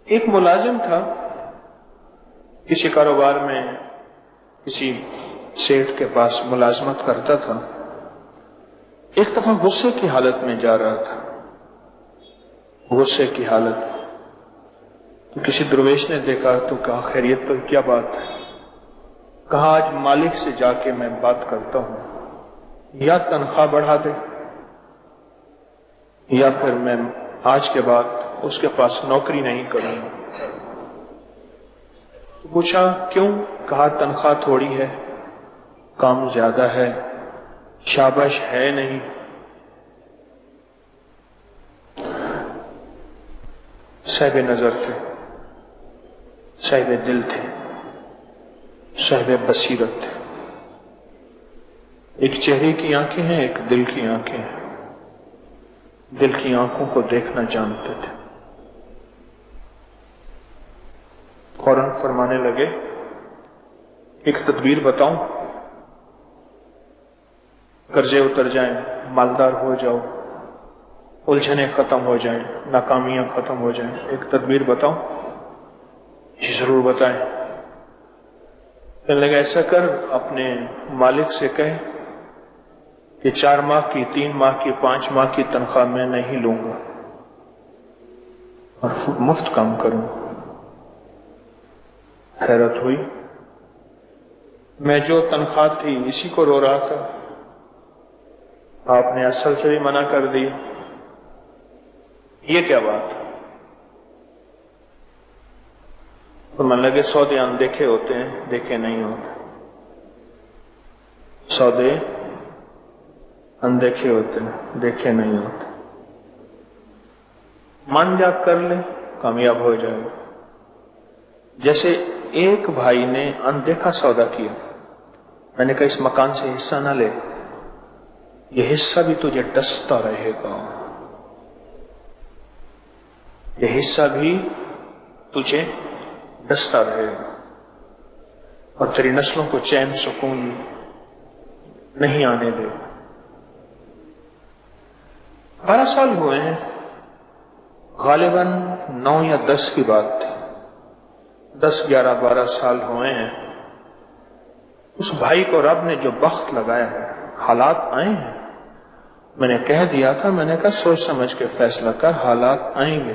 ایک ملازم تھا، کسی کاروبار میں کسی سیٹ کے پاس ملازمت کرتا تھا. ایک دفعہ غصے کی حالت میں جا رہا تھا، غصے کی حالت. تو کسی درویش نے دیکھا تو کہا خیریت تو کیا بات ہے؟ کہا آج مالک سے جا کے میں بات کرتا ہوں، یا تنخواہ بڑھا دے یا پھر میں آج کے بعد اس کے پاس نوکری نہیں کروں گا. پوچھا کیوں؟ کہا تنخواہ تھوڑی ہے، کام زیادہ ہے، شاباش ہے نہیں. صاحب نظر تھے، صاحب دل تھے، صاحب بصیرت تھے. ایک چہرے کی آنکھیں ہیں، ایک دل کی آنکھیں ہیں. دل کی آنکھوں کو دیکھنا جانتے تھے. فوراً فرمانے لگے ایک تدبیر بتاؤں، قرضے اتر جائیں، مالدار ہو جاؤ، الجھنیں ختم ہو جائیں، ناکامیاں ختم ہو جائیں، ایک تدبیر بتاؤں؟ جی ضرور بتائیں. کہنے لگا ایسا کر، اپنے مالک سے کہے کہ 4 ماہ کی، 3 ماہ کی، 5 ماہ کی تنخواہ میں نہیں لوں گا اور مفت کام کروں. حیرت ہوئی، میں جو تنخواہ تھی اسی کو رو رہا تھا، آپ نے اصل سے بھی منع کر دی، یہ کیا بات؟ تو من لگے سودے اندیکھے ہوتے ہیں، دیکھے نہیں ہوتے. سودے اندیکھے ہوتے ہیں، دیکھے نہیں ہوتے. من جا کر لے، کامیاب ہو جائے. جیسے ایک بھائی نے اندیکھا سودا کیا، میں نے کہا اس مکان سے حصہ نہ لے، یہ حصہ بھی تجھے ڈستا رہے گا، یہ حصہ بھی تجھے ڈستا رہے گا اور تیری نسلوں کو چین سکون نہیں آنے دے. 12 سال ہوئے ہیں، غالباً 9 یا 10 کی بات تھی. 10، 11، 12 سال ہوئے ہیں. اس بھائی کو رب نے جو بخت لگایا ہے، حالات آئے ہیں. میں نے کہہ دیا تھا، میں نے کہا سوچ سمجھ کے فیصلہ کر، حالات آئیں گے،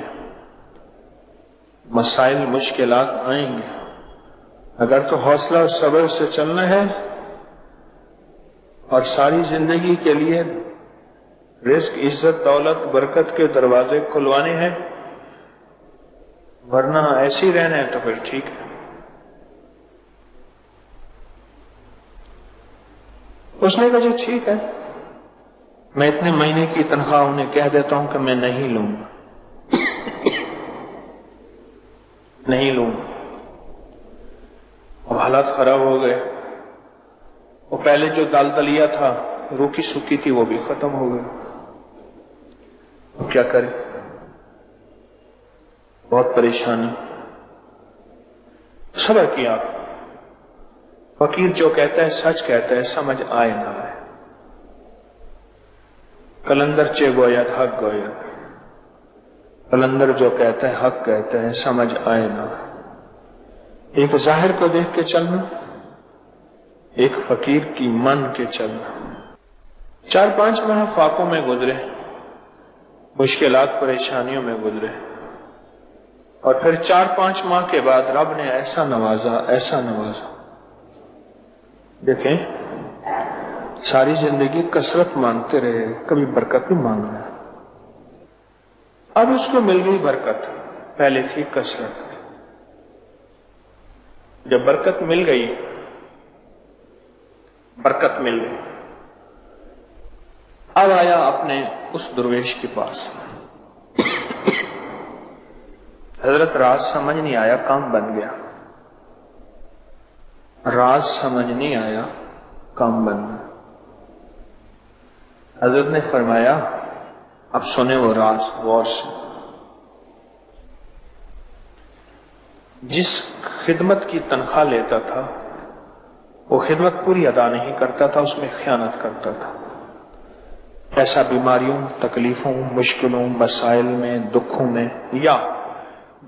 مسائل مشکلات آئیں گے. اگر تو حوصلہ اور صبر سے چلنا ہے اور ساری زندگی کے لیے رزق، عزت، دولت، برکت کے دروازے کھلوانے ہیں، ورنہ ایسے ہی رہنا ہے تو پھر ٹھیک ہے. اس نے کہا جی ٹھیک ہے، میں اتنے مہینے کی تنخواہ انہیں کہہ دیتا ہوں کہ میں نہیں لوں گا، نہیں لوں گا. اب حالات خراب ہو گئے. وہ پہلے جو دال دلیا تھا، روکی سوکی تھی، وہ بھی ختم ہو گئی. اب کیا کرے؟ بہت پریشانی. صبر کیا. فقیر جو کہتا ہے سچ کہتا ہے، سمجھ آئے نہ آئے. کلندر چے گوید حق گوید، کلندر جو کہتا ہے حق کہتا ہے، سمجھ آئے نہ آئے. ایک ظاہر کو دیکھ کے چلنا، ایک فقیر کی من کے چلنا. 4-5 ماہ فاقوں میں گزرے، مشکلات پریشانیوں میں گزرے، اور پھر 4-5 ماہ کے بعد رب نے ایسا نوازا، ایسا نوازا. دیکھیں، ساری زندگی کثرت مانگتے رہے، کبھی برکت بھی مانگنا. اب اس کو مل گئی برکت، پہلے تھی کثرت. جب برکت مل گئی، برکت مل گئی، اب آیا اپنے اس درویش کے پاس. حضرت راز سمجھ نہیں آیا، کام بن گیا. راز سمجھ نہیں آیا، کام بن گیا. حضرت نے فرمایا اب سنیں وہ راز غور سے. جس خدمت کی تنخواہ لیتا تھا، وہ خدمت پوری ادا نہیں کرتا تھا، اس میں خیانت کرتا تھا. ایسا بیماریوں، تکلیفوں، مشکلوں، مسائل میں، دکھوں میں یا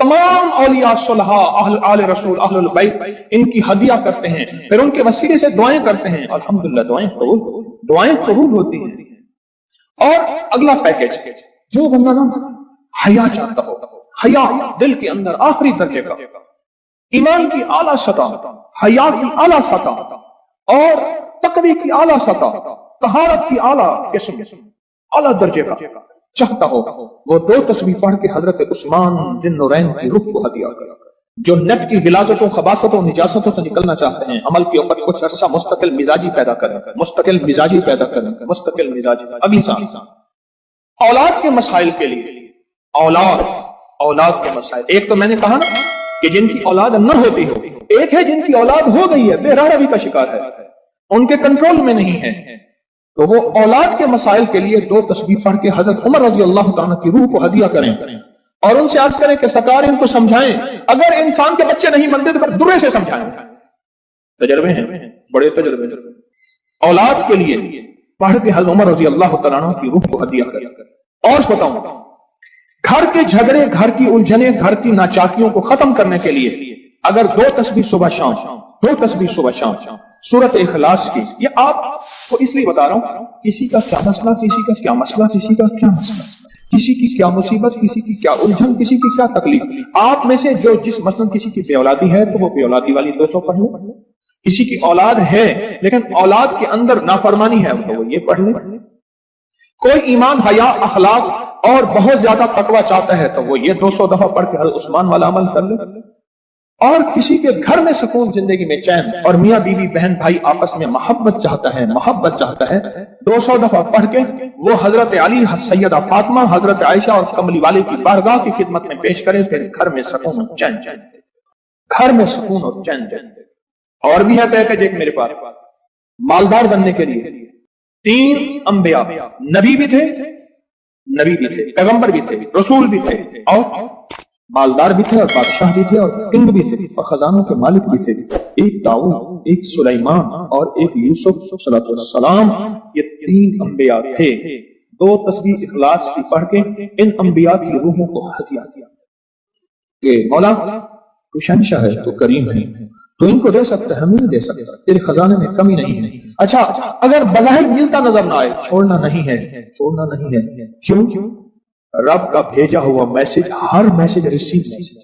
تمام اولیاء صلحاء آل رسول اہل البیت ان کی ہدیہ کرتے ہیں، پھر ان کے وسیلے سے دعائیں کرتے ہیں، الحمدللہ دعائیں قبول ہوتی ہیں۔ اور اگلا پیکج، جو بندہ نا حیا چاہتا ہو، حیا دل کے اندر آخری درجے کا، ایمان کی اعلیٰ سطح، حیا کی اعلیٰ سطح اور تقوی کی اعلیٰ سطح، طہارت کی اعلیٰ قسم، اعلیٰ درجے کا چاہتا ہو، وہ 2 تسبیح پڑھ کے حضرت عثمان ذی النورین کی روح کو ہدیہ کرے۔ جو نیٹ کی غلاظتوں، خباثتوں، نجاستوں سے نکلنا چاہتے ہیں، عمل کے اوپر کچھ عرصہ مستقل مزاجی پیدا کریں، مستقل مزاجی پیدا کریں، مستقل مزاجی۔ اگلی سال اولاد کے مسائل کے لیے، اولاد کے مسائل، ایک تو میں نے کہا کہ جن کی اولاد نہ ہوتی ہو، ایک ہے جن کی اولاد ہو گئی ہے، بے روی کا شکار ہے، ان کے کنٹرول میں نہیں ہے، تو وہ اولاد کے مسائل کے لیے 2 تسبیح پڑھ کے حضرت عمر رضی اللہ تعالیٰ کی روح کو ہدیہ کریں اور ان سے عرض کریں کہ سرکار ان کو سمجھائیں، اگر انسان کے بچے نہیں بنتے تو پھر درے سے سمجھائیں۔ تجربے ہیں، بڑے تجربے۔ اولاد کے لیے پڑھ کے حضرت عمر رضی اللہ تعالیٰ کی روح کو ہدیہ کریں۔ اور بتاؤں، گھر کے جھگڑے، گھر کی الجھنیں، گھر کی ناچاکیوں کو ختم کرنے کے لیے اگر 2 تسبیح صبح شام، 2 تسبیح صبح شام سورت اخلاص کی، یہ آپ کو اس لیے بتا رہا ہوں، کسی کا کیا مسئلہ، کسی کا کیا مسئلہ، کسی کا کیا مسئلہ، کسی کی کیا مصیبت، کسی کی کیا الجھن، کسی کی کیا تکلیف، آپ میں سے جو جس مثلا کسی کی بے اولادی ہے تو وہ بے اولادی والی 200 پڑھ لیں، کسی کی اولاد ہے لیکن اولاد کے اندر نافرمانی ہے تو وہ یہ پڑھ لیں، کوئی ایمان، حیا، اخلاق اور بہت زیادہ تقوی چاہتا ہے تو وہ یہ 200 دفعہ پڑھ کے حضرت عثمان والا عمل کر لے، اور کسی کے گھر میں سکون، زندگی میں چین، اور میاں بیوی بہن بھائی آپس میں محبت چاہتا ہے 200 دفعہ پڑھ کے وہ حضرت علی، سیدہ فاطمہ، حضرت عائشہ اور کملی والے کی بارگاہ کی خدمت میں پیش کرے، پھر گھر میں سکون اور چین، گھر میں سکون اور چین۔ اور بھی ہے پیکج ایک میرے پاس، مالدار بننے کے لیے 3 انبیاء، نبی بھی تھے، پیغمبر بھی تھے، رسول بھی تھے، اور مالدار بھی تھے، اور بادشاہ بھی تھے، اور کنگ بھی تھے، اور خزانوں کے مالک بھی تھے، ایک داؤد، ایک سلیمان اور ایک یوسف صلی اللہ علیہ وسلم، یہ 3 انبیاء تھے۔ 2 تسبیح اخلاص کی پڑھ کے ان انبیاء کی روحوں کو ہدیہ دیا کہ مولا تو شہنشاہ ہے، تو کریم ہے، تو ان کو دے سکتا ہے، ہمیں نہیں دے سکتا، تیرے خزانے میں کمی نہیں ہے۔ اچھا، اگر بظاہر ملتا نظر نہ آئے، چھوڑنا نہیں ہے، کیوں؟ رب کا بھیجا ہوا میسج، ہر میسج ریسیو میسج،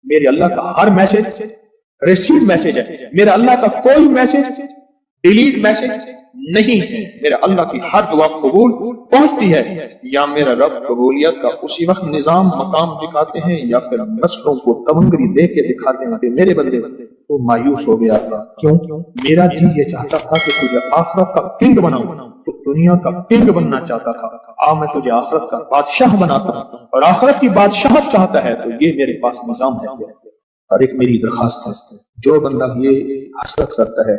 میرے اللہ کا ہر میسج ریسیو میسج ہے، میرا اللہ کا کوئی میسج ڈیلیٹ میسج نہیں ہے، میرا اللہ کی ہر دعا قبول پہنچتی ہے، یا میرا رب قبولیت کا اسی وقت نظام مقام دکھاتے ہیں، یا پھر مسلوں کو تمنگری دے کے دکھاتے ہیں کہ میرے بندے تو مایوس ہو گیا تھا، کیوں؟ میرا جی یہ چاہتا تھا کہ تجھے آخرت کا کنگ بناؤں، تو دنیا کا کنگ بننا چاہتا تھا، میں تجھے آخرت کا بادشاہ بناتا ہوں، اور آخرت کی بادشاہت چاہتا ہے تو یہ میرے پاس نظام ہے۔ اور ایک میری درخواست ہے، جو بندہ یہ حسرت کرتا ہے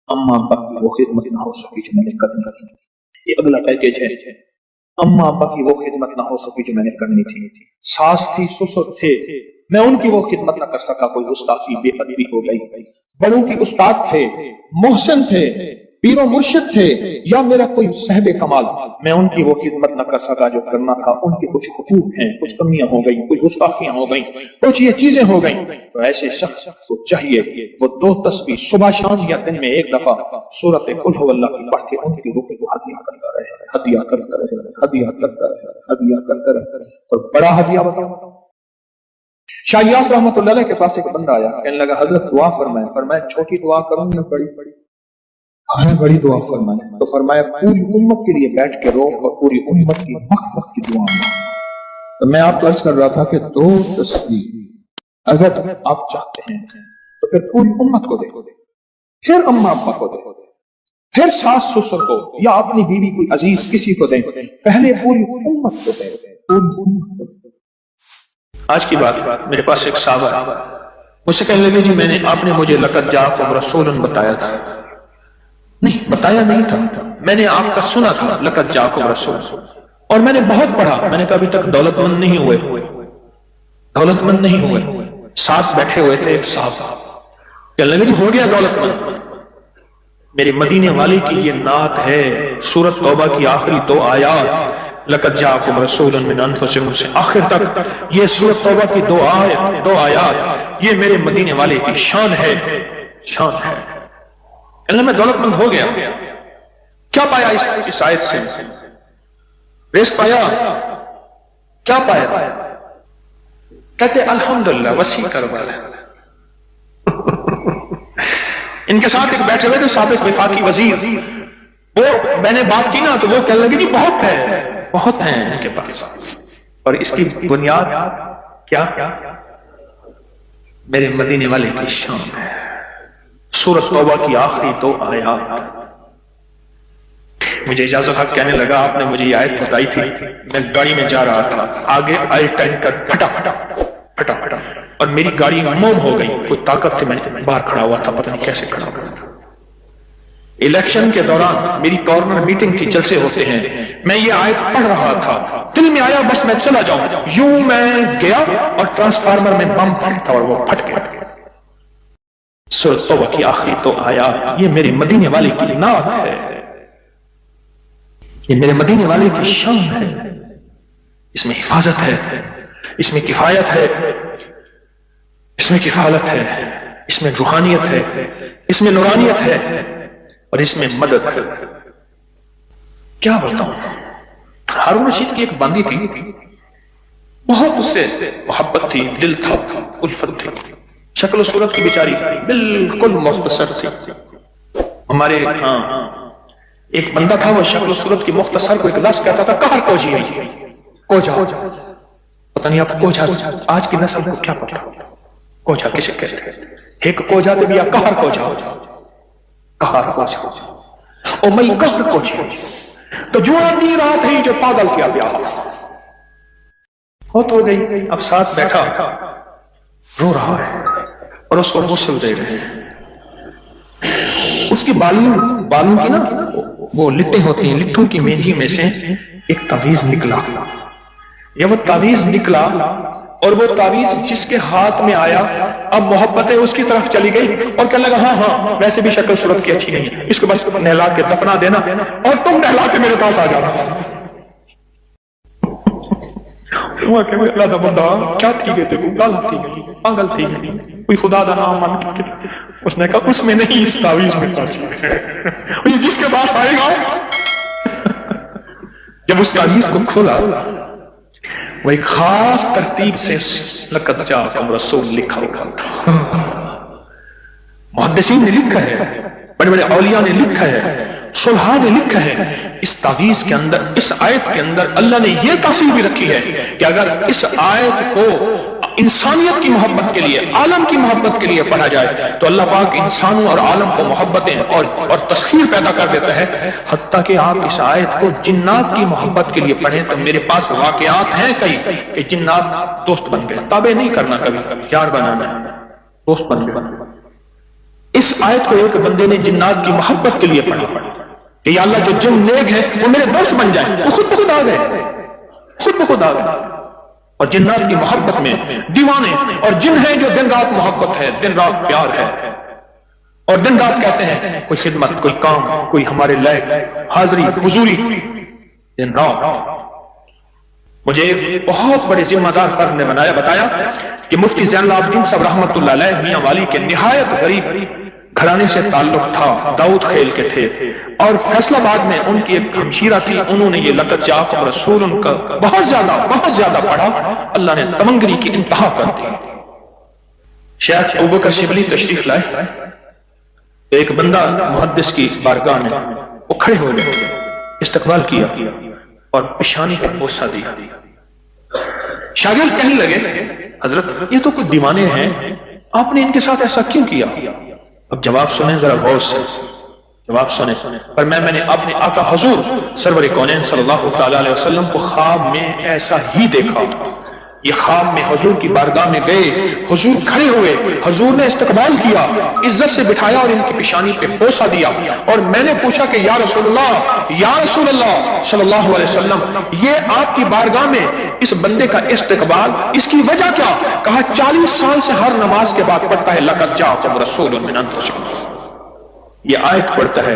اما ابا کی وہ خدمت نہ ہو سکی جو میں نے کرنی تھی، یہ اگلا پیکج ہے، اما ابا کی وہ خدمت نہ ہو سکی جو میں نے کرنی تھی، ساس تھی، سسر تھے، میں ان کی وہ خدمت نہ کر سکا، کوئی استاذی بے ادبی ہو گئی، بڑوں کی استاد تھے، محسن تھے، پیر و مرشد تھے، یا میرا کوئی صاحب کمال، میں ان کی وہ خدمت نہ کر سکا جو کرنا تھا، ان کے کچھ حقوق ہیں، کچھ کمیاں ہو گئی، کچھ گستاخیاں ہو گئیں، کچھ یہ چیزیں ہو گئیں، تو ایسے شخص کو چاہیے وہ 2 تسبیح صبح شام یا دن میں 1 دفعہ سورۃ قل ھو اللہ کی پڑھ کے ان کی روح کو ہدیہ کرتا رہے، اور بڑا ہدیہ بتاؤ، شاہ یاس رحمۃ اللہ علیہ کے پاس ایک بندہ آیا، کہنے لگا حضرت دعا فرمائیں، فرمایا چھوٹی دعا کروں یا بڑی؟ بڑی دعا فرمائیں، تو فرمایا پوری امت کے لیے بیٹھ کے رو اور پوری امت کی مغفرت کی دعا مانگو۔ تو میں آپ کو عرض کر رہا تھا کہ 2 تسبیح اگر آپ چاہتے ہیں تو پھر پوری امت کو دے، پھر اما ابا کو دے، پھر ساس سسر کو، یا اپنی بیوی کوئی عزیز کسی کو دیں، پہلے پوری امت کو دے۔ آج کی بات، میرے پاس ایک صحابہ مجھ سے کہنے لگے جی میں نے، آپ نے مجھے لقد جاءکم رسول بتایا تھا، نہیں بتایا نہیں تھا، میں نے آپ کا سنا تھا لقد جاءکم رسول، اور میں نے بہت پڑھا، میں نے کہا ابھی تک دولت مند نہیں ہوئے، ساتھ بیٹھے ہوئے تھے ایک صاحب، کہنے لگے جی ہو گیا دولت مند، میرے مدینے والے کی یہ نعت ہے، سورۃ توبہ کی آخری 2 آیات، لقد جاءکم رسول من انفسکم سے آخر تک یہ سورۃ توبہ کی دو آیات یہ میرے مدینے والے کی شان ہے، شان ہے۔ اللہ میں دولت مند ہو گیا، کیا پایا اس آیت سے؟ رزق پایا، کیا پایا؟ کہتے الحمدللہ وسیع کاروبار ہے۔ ان کے ساتھ ایک بیٹھے ہوئے تھے سابق وفاقی وزیر، وہ میں نے بات کی نا تو وہ کہنے لگے کہ بہت ہے، بہت ہیں ان کے پاس، اور اس کی بنیاد کیا؟ میرے مدینے والے کی شان ہے۔ سورۃ توبہ کی آخری 2 آیات۔ مجھے اجازت حق کہنے لگا آپ نے مجھے یہ آیت بتائی تھی، میں گاڑی میں جا رہا تھا، آگے آئی ٹینکر پھٹا پھٹا پھٹا پھٹا اور میری گاڑی موم ہو گئی، کوئی طاقت تھی، میں باہر کھڑا ہوا تھا، پتہ نہیں کیسے کھڑا ہوا تھا۔ الیکشن کے دوران میری کارنر میٹنگ تھی، جلسے ہوتے ہیں، میں یہ آیت پڑھ رہا تھا، دل میں آیا بس میں چلا جاؤں، یوں میں گیا اور ٹرانسفارمر میں بم پھٹ تھا اور وہ پھٹ گیا۔ سورۃ توبہ کی آخری 2 آیات یہ میرے مدینے والے کی نعت ہے، یہ میرے مدینے والے کی شان ہے۔ اس میں حفاظت ہے، اس میں کفایت ہے، اس میں کفالت ہے، اس میں روحانیت ہے، اس میں نورانیت ہے، اور اس میں مدد ہے۔ کیا بتاؤں، ہارون رشید کی ایک باندی تھی، بہت اس سے محبت تھی، دل تھا، الفت تھی، شکل و صورت کی بیچاری بالکل مختصر تھی۔ ہمارے ہاں ایک بندہ تھا، وہ شکل و صورت کی مختصر کو ایک لفظ کہتا تھا کہر کوجی، کوجا، پتہ نہیں آپ کوجا آج کی نسل کو کیا پتا کوجا کسے کہتے ہیں؟ ایک کوجا تو بیا کہر کوجا، کہر کوجا، او میں کہر کوجا تو جو آدھی رات ہے جو پاگل کیا گیا بہت ہو گئی، اب ساتھ بیٹھا رو رہا ہے اور اس کو غسل دے رہے ہیں۔ اس کی بالوں کی نا وہ لٹیں ہوتی ہیں، لٹوں کی مینجی میں سے ایک تعویذ نکلا، یا وہ تعویذ نکلا اور وہ تعویذ جس کے ہاتھ میں آیا اب محبتیں اس کی طرف چلی گئی اور کہنے لگا ہاں ویسے بھی شکل صورت کی اچھی نہیں، اس کو بس نہلا کے دفنا دینا اور تم نہلا کے میرے پاس آ جانا۔ بندہ کیا تھی گئے تھے، گالا تھی گئی، پاگل تھی گئی، کوئی خدا دا نام مان کے، اس نے کہا اس میں نہیں، اس تعویذ میں یہ جس کے پاس آئے گا۔ جب اس تعویذ کو کھولا وہ ایک خاص ترتیب سے لقد جاءکم رسول لکھا ہوا تھا۔ محدثین نے لکھا ہے، بڑے بڑے اولیاء نے لکھا ہے، صلحاء نے لکھا ہے، اس تعویذ کے اندر، اس آیت کے اندر اللہ نے یہ تاثیر بھی رکھی ہے کہ اگر اس آیت کو انسانیت کی محبت کے لیے، عالم کی محبت کے لیے پڑھا جائے تو اللہ پاک انسانوں اور عالم کو محبتیں اور تسخیر پیدا کر دیتا ہے، حتیٰ کہ آپ اس آیت کو جنات کی محبت کے لیے پڑھیں تو میرے پاس واقعات ہیں کئی کہ جنات دوست بن گئے، تابع نہیں کرنا، کبھی یار بنانا ہے، دوست بن گئے۔ اس آیت کو ایک بندے نے جنات کی محبت کے لیے پڑھا کہ یا اللہ جو جن نیک ہیں وہ میرے دوست بن جائیں، وہ خود بخود آ گئے، خود بخود آ گئے، اور جنات کی محبت میں دیوانے اور جن ہیں جو دن رات محبت ہے، دن رات پیار ہے، اور دن رات کہتے ہیں کوئی خدمت، کوئی کام، کوئی ہمارے لائق حاضری حضوری، دن رات۔ مجھے ایک بہت بڑے ذمہ دار فرد نے بتایا کہ مفتی زین العابدین صاحب رحمت اللہ علیہ میاں والی کے نہایت غریب گھرانے سے تعلق تھا، داؤد خیل کے تھے، اور فیصل آباد میں ان کی ایک ہمشیرہ تھی، انہوں نے یہ لقد جاءکم رسول ان کا بہت زیادہ پڑھا، اللہ نے تمنگری کی انتہا کر دی۔ شیخ ابوبکر شبلی تشریف لائے، ایک بندہ محدث کی بارگاہ میں وہ کھڑے ہوئے، استقبال کیا اور پیشانی پر بوسہ دیا۔ شاگرد کہنے لگے حضرت یہ تو کچھ دیوانے ہیں، آپ نے ان کے ساتھ ایسا کیوں کیا؟ اب جواب سنیں ذرا غور سے، جواب سنیں۔ پر میں نے اپنے آقا حضور سرور کونین صلی اللہ تعالی علیہ وسلم کو خواب میں ایسا ہی دیکھا۔ یہ خواب میں حضور کی بارگاہ میں گئے، حضور کھڑے ہوئے، حضور نے استقبال کیا، عزت سے بٹھایا اور ان کی پیشانی پہ بوسہ دیا، اور میں نے پوچھا کہ یا رسول اللہ صلی اللہ علیہ وسلم، یہ آپ کی بارگاہ میں اس بندے کا استقبال، اس کی وجہ کیا؟ کہا 40 سال سے ہر نماز کے بعد پڑھتا ہے لقد جاءکم رسول من انفسکم، یہ آیت پڑھتا ہے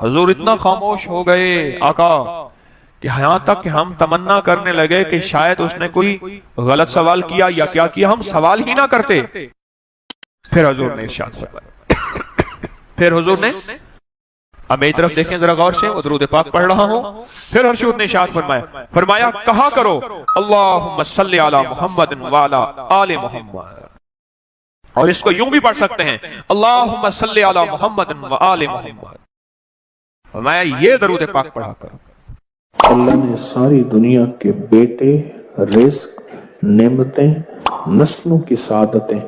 حضور اتنا خاموش ہو گئے آقا کہ یہاں تک کہ ہم تمنا کرنے لگے کہ شاید اس نے کوئی غلط سوال کیا یا کیا کیا، ہم سوال ہی نہ کرتے۔ پھر حضور نے ارشاد فرمایا، پھر حضور نے، اب میری طرف دیکھیں ذرا غور سے، وہ درود پاک پڑھ رہا ہوں، پھر حضور نے ارشاد فرمایا کہا کرو اللہم صلی علی محمد وعلی آل محمد، اور اس کو یوں بھی پڑھ سکتے ہیں اللہم صلی علی محمد وآل محمد۔ فرمایا یہ درود پاک پڑھا کرو۔ اللہ نے ساری دنیا کے بیٹے، رزق، نعمتیں، نسلوں کی سعادتیں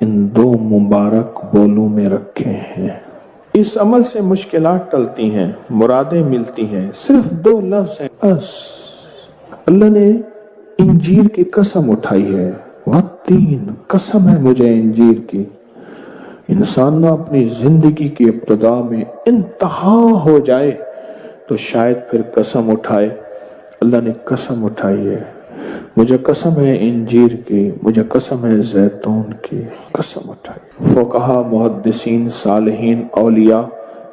ان دو مبارک بولوں میں رکھے ہیں۔ اس عمل سے مشکلات ٹلتی ہیں، مرادیں ملتی ہیں، صرف دو لفظ ہیں بس۔ اللہ نے انجیر کی قسم اٹھائی ہے، والتین، قسم ہے مجھے انجیر کی۔ انسان نہ اپنی زندگی کی ابتدا میں انتہا ہو جائے تو شاید پھر قسم اٹھائے۔ اللہ نے قسم اٹھائی ہے، مجھے قسم ہے انجیر کی، مجھے قسم ہے زیتون کی، قسم اٹھائی۔ فقہا، محدثین، صالحین، اولیاء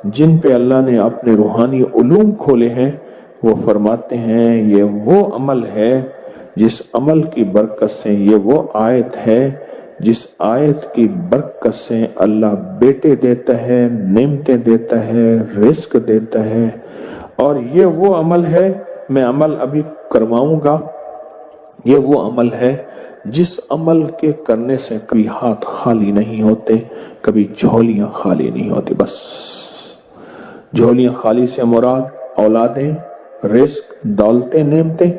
جن پہ اللہ نے اپنے روحانی علوم کھولے ہیں، وہ فرماتے ہیں یہ وہ عمل ہے جس عمل کی برکت سے، یہ وہ آیت ہے جس آیت کی برکت سے اللہ بیٹے دیتا ہے، نعمتیں دیتا ہے، رزق دیتا ہے، اور یہ وہ عمل ہے، میں عمل ابھی کرواؤں گا، یہ وہ عمل ہے جس عمل کے کرنے سے کبھی ہاتھ خالی نہیں ہوتے، کبھی جھولیاں خالی نہیں ہوتی۔ بس جھولیاں خالی سے مراد اولادیں، رزق، دولتیں، نعمتیں۔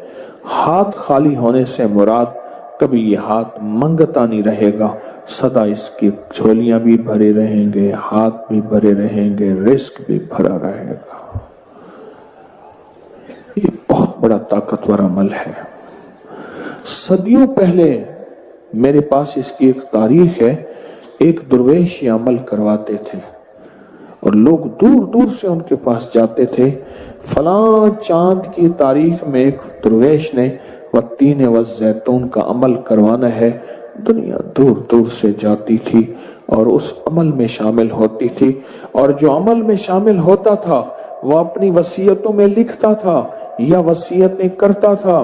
ہاتھ خالی ہونے سے مراد کبھی یہ ہاتھ منگتا نہیں رہے گا، سدا اس کی جھولیاں بھی بھرے رہیں گے، ہاتھ بھی بھرے رہیں گے، رزق بھی بھرا رہے گا۔ یہ بہت بڑا طاقتور عمل ہے۔ صدیوں پہلے میرے پاس اس کی ایک تاریخ ہے، ایک درویش یہ عمل کرواتے تھے اور لوگ دور دور سے ان کے پاس جاتے تھے۔ فلاں چاند کی تاریخ میں ایک درویش نے والتین والزیتون کا عمل کروانا ہے، دنیا دور دور سے جاتی تھی اور اس عمل میں شامل ہوتی تھی، اور جو عمل میں شامل ہوتا تھا وہ اپنی وصیتوں میں لکھتا تھا یا وصیتیں کرتا تھا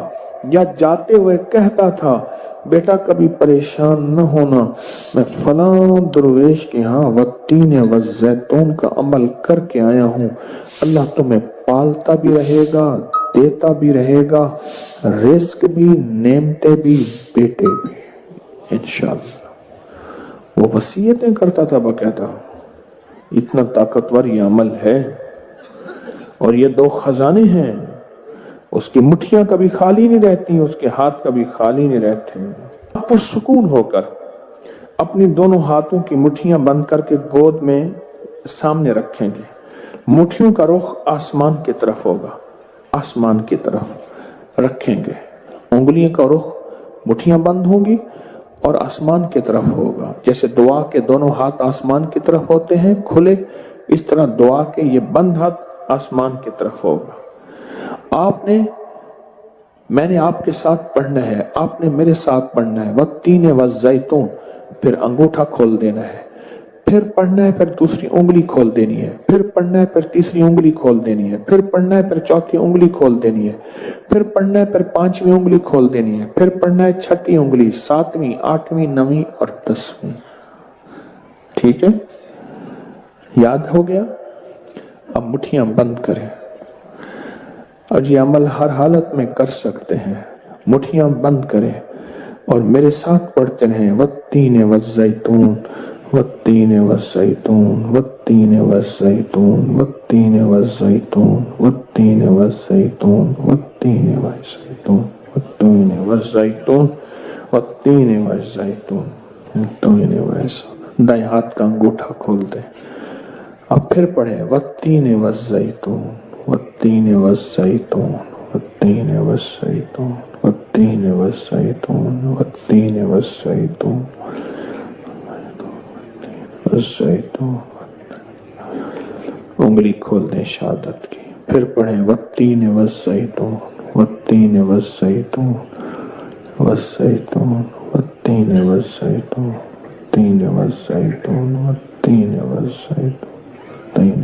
یا جاتے ہوئے کہتا تھا بیٹا کبھی پریشان نہ ہونا، میں فلاں درویش کے ہاں والتین والزیتون کا عمل کر کے آیا ہوں، اللہ تمہیں پالتا بھی رہے گا، دیتا بھی رہے گا، رزق بھی، نعمتیں بھی، بیٹے بھی، انشاءاللہ۔ وہ وصیتیں کرتا تھا باقاعدہ۔ اتنا طاقتور یہ عمل ہے، اور یہ دو خزانے ہیں، اس کی مٹھیاں کبھی خالی نہیں رہتی، اس کے ہاتھ کبھی خالی نہیں رہتے۔ آپ پرسکون ہو کر اپنی دونوں ہاتھوں کی مٹھیاں بند کر کے گود میں سامنے رکھیں گے، مٹھیوں کا رخ آسمان کی طرف ہوگا، آسمان کی طرف رکھیں گے، انگلیوں کا رخ، مٹھیاں بند ہوں گی اور آسمان کی طرف ہوگا۔ جیسے دعا کے دونوں ہاتھ آسمان کی طرف ہوتے ہیں کھلے، اس طرح دعا کے یہ بند ہاتھ آسمان کی طرف ہوگا۔ میں نے آپ کے ساتھ پڑھنا ہے، آپ نے میرے ساتھ پڑھنا ہے، والتین والزیتون، پھر انگوٹھا کھول دینا ہے، پھر پڑھنا ہے، پھر دوسری انگلی کھول دینی ہے، پھر پڑھنا ہے، پھر تیسری انگلی کھول دینی ہے، پھر پڑھنا ہے، پھر چوتھی انگلی کھول دینی ہے، پھر پڑھنا ہے، پھر پانچویں انگلی کھول دینی ہے، پھر پڑھنا ہے چھٹی انگلی، ساتویں، آٹھویں، نویں اور 10ویں۔ ٹھیک ہے، یاد ہو گیا؟ اب مٹھیاں بند کریں، اور یہ عمل ہر حالت میں کر سکتے ہیں۔ مٹھیاں بند کریں اور میرے ساتھ پڑھتے رہیں، والتین والزیتون، والتین والزیتون، والتین والزیتون، والتین والزیتون، والتین والزیتون، والتین والزیتون، والتین والزیتون، والتین والزیتون، والتین والزیتون۔ دائیں ہاتھ کا انگوٹھا کھول دیں، اب پھر پڑھیں، والتین والزیتون، والتین والزیتون، والتین والزیتون، والتین والزیتون، والتین والزیتون، والزیتون۔ انگلی کھول دیں شہادت کی، پھر پڑھیں، والتین والزیتون، والتین والزیتون، والزیتون، والتین والزیتون، والتین والزیتون، والتین والزیتون، والتین۔